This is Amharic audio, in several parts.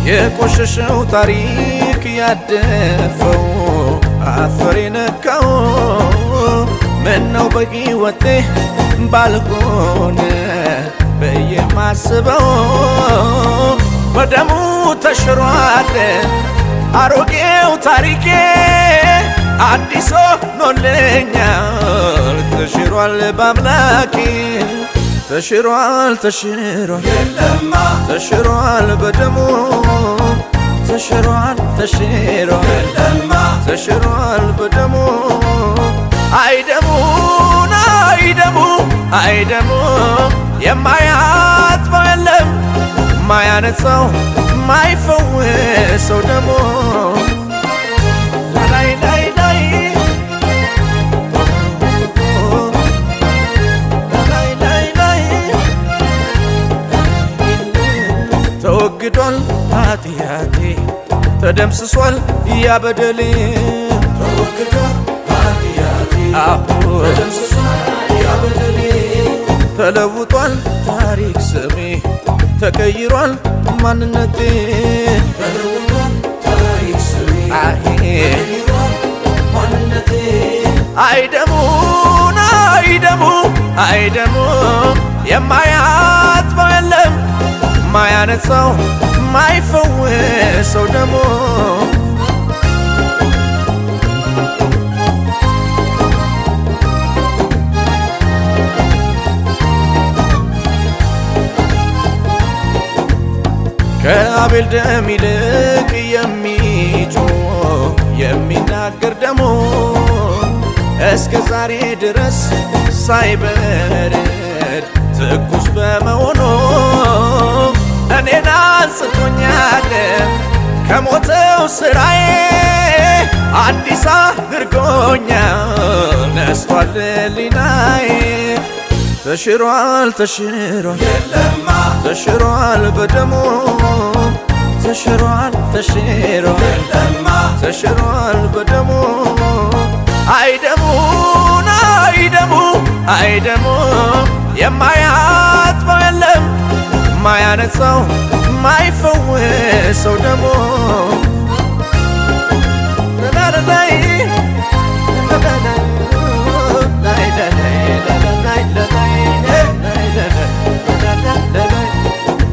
የቆሸሸው ታሪክ ያደፈው አፈር የነካው ምነው በሕይወቴ ባልሆነ በየማስበው በደሙ ተሽሯል አሮጌው ታሪኬ አዲስ ሆኖልኛል ተሽሯል በአምላኬ ተሽሯል ተሽሯል የለማ ተሽሯል በደሙ ተሽሯል ተሽሯል የለማ ተሽሯል በደሙ አይደሙን አይደሙ አይደሙ የማያጥበው የለም ማያነጻው ማይፈወሰው ደሙ ላይ ላይ ላይ ተወግዷል ኃጢአቴ ተደምስሷል ያ በደሌ ተወግዷል ኃጢአቴ ተደምስሷል ያ በደሌ ተለውጧል ታሪክ ስሜ ተቀይሯል ማንነቴ ተለውጧል ታሪክ ስሜ ተቀይሯል ማንነቴ አይደሙን አይደሙ አይደሙ የማያጥበው የለም ማያነጻው ማይፈወሰው ደሙ ከአቤል ደም ይልቅ የሚጮህ የሚናገር ደሙ እስከ ዛሬ ድረስ ሳይበርድ ትኩስ በመሆኑ እኔን አንጽቶኛል ከሞተው ስራዬ አዲስ አድርጎኛል ነስቷል ሕሊናዬ ተሽሯል ተሽሯል የለማ ተሽሯል በደሙ ተሽሯል ተሽሯል የለማ ተሽሯል በደሙ አይደሙን አይደሙ አይደሙ የማያጥበው የለም ማያነጻው ማይፈወሰው ደሙ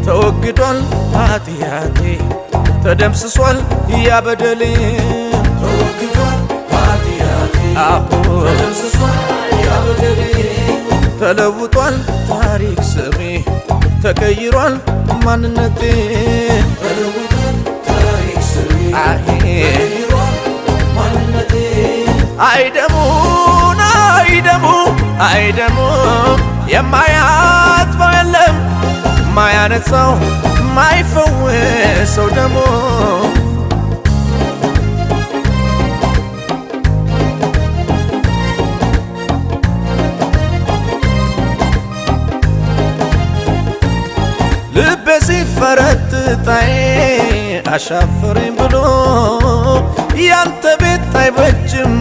ተወግዷል ኃጢአቴ ተደምስሷል ያ በደሌ ተወግዷል ኃጢአቴ ተደምስሷል ያ በደሌ ተለውጧል ታሪክ ስሜ ተቀይሯል ማንነቴ ተለውጧል ታሪክ ስሜ ተቀይሯል ማንነቴ አይደሙን አይደሙ አይደሙ የማያጥበው የለም ማያነጻው ማይፈወሰው ደሙ ልቤ ሲፈረጥጣዬ አሻፈረኝ ብሎ ያንተ ቤት አይበጅም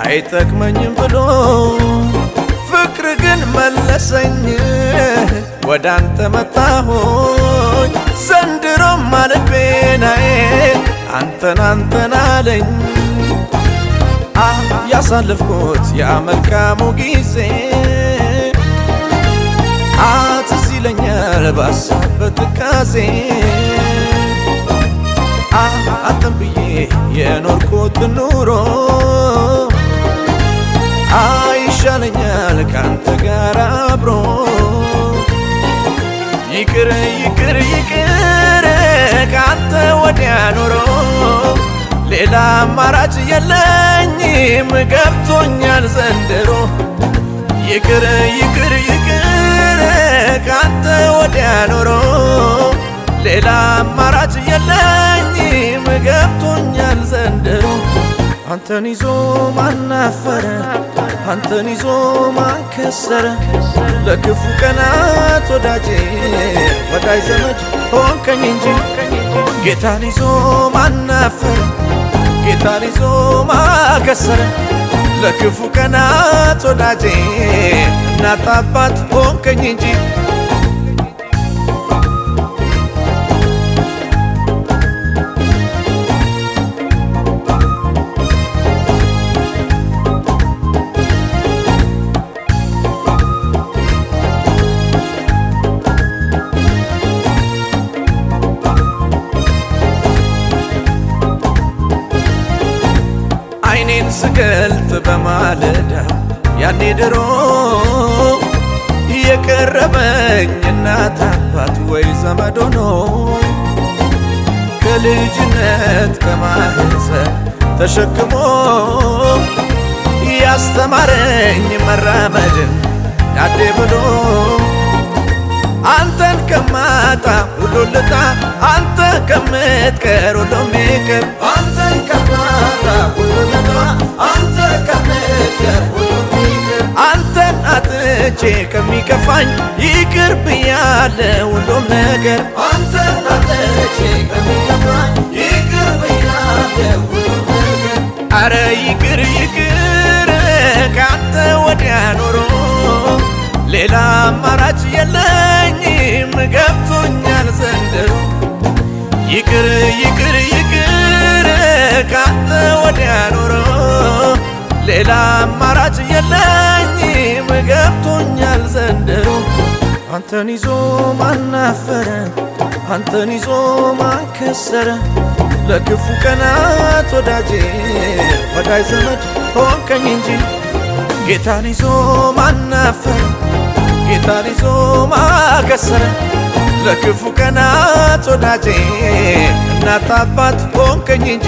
አይጠቅመኝም ብሎ ፍቅር ግን መለሰኝ ወዳንተ መጣሁኝ ዘንድሮም ልቤናዬ አንተን አንተን አለኝ ያሳለፍኩት ያ መልካሙ ጊዜ ትዝ ይለኛል ባሳብ በትካዜ አንተን ብዬ የኖርኩት ኑሮ ይሻለኛል ካንተ ጋር አብሮ ይቅር ይቅር ይቅር ካንተ ወዲያ ኖሮ ሌላ አማራጭ የለም ገብቶኛል ዘንድሮ ይቅር ይቅር ይቅር ካንተ ወዲያ ኖሮ ሌላ አማራጭ የለኝም ገብቶኛል ዘንድሮ አንተን ይዞ ማናፈረ አንተን ይዞ ማከሰረ ለክፉ ቀናት ወዳጄ ወዳጅ ዘመድ ሆንከኝ እንጂ ጌታን ይዞ ማናፈረ ጌታን ይዞ ማከሰረ ለክፉ ቀናት ወዳጄ እናት አባት ሆንከኝ እንጂ አይኔን ስገልጥ በማለዳ ያኔ ድሮ የቀረበኝ እናት አባት ወይ ዘመድ ሆኖ ከልጅነት ከማህፀን ተሸክሞ ያስተማረኝ መራመድን ዳዴ ብሎ አንተን ከማጣ ሁሉ ልጣ አንተ ከምትቀር ሁሉም ይቅር አንተን ከማጣ ሁሉ ልጣ አንተ ከምትቀር ሁሉም ይቅር አንተን አጥቼ ከሚከፋኝ ይቅር ብያለሁ ሁሉም ነገር አንተን አጥቼ ከሚከፋኝ ይቅር ብያለሁ ሁሉም ነገር አረ ይቅር ይቅር ካንተ ወዲያ ኖሮ ሌላ አማራጭ የለኝም ገብቶኛል ዘንድሮ ይቅር ይቅር ይቅር ካንተ ወዲያ ኖሮ ሌላ አማራጭ የለኝም ገብቶኛል ዘንድሮ አንተን ይዞ ማናፈረ አንተን ይዞ ማከሰረ ለክፉ ቀናት ወዳጄ ወዳጅ ዘመድ ሆንከኝ እንጂ ጌታን ይዞ ማናፈረ ጌታን ይዞ ማከሰረ ለክፉ ቀናት ወዳጄ እናት አባት ሆንከኝ እንጂ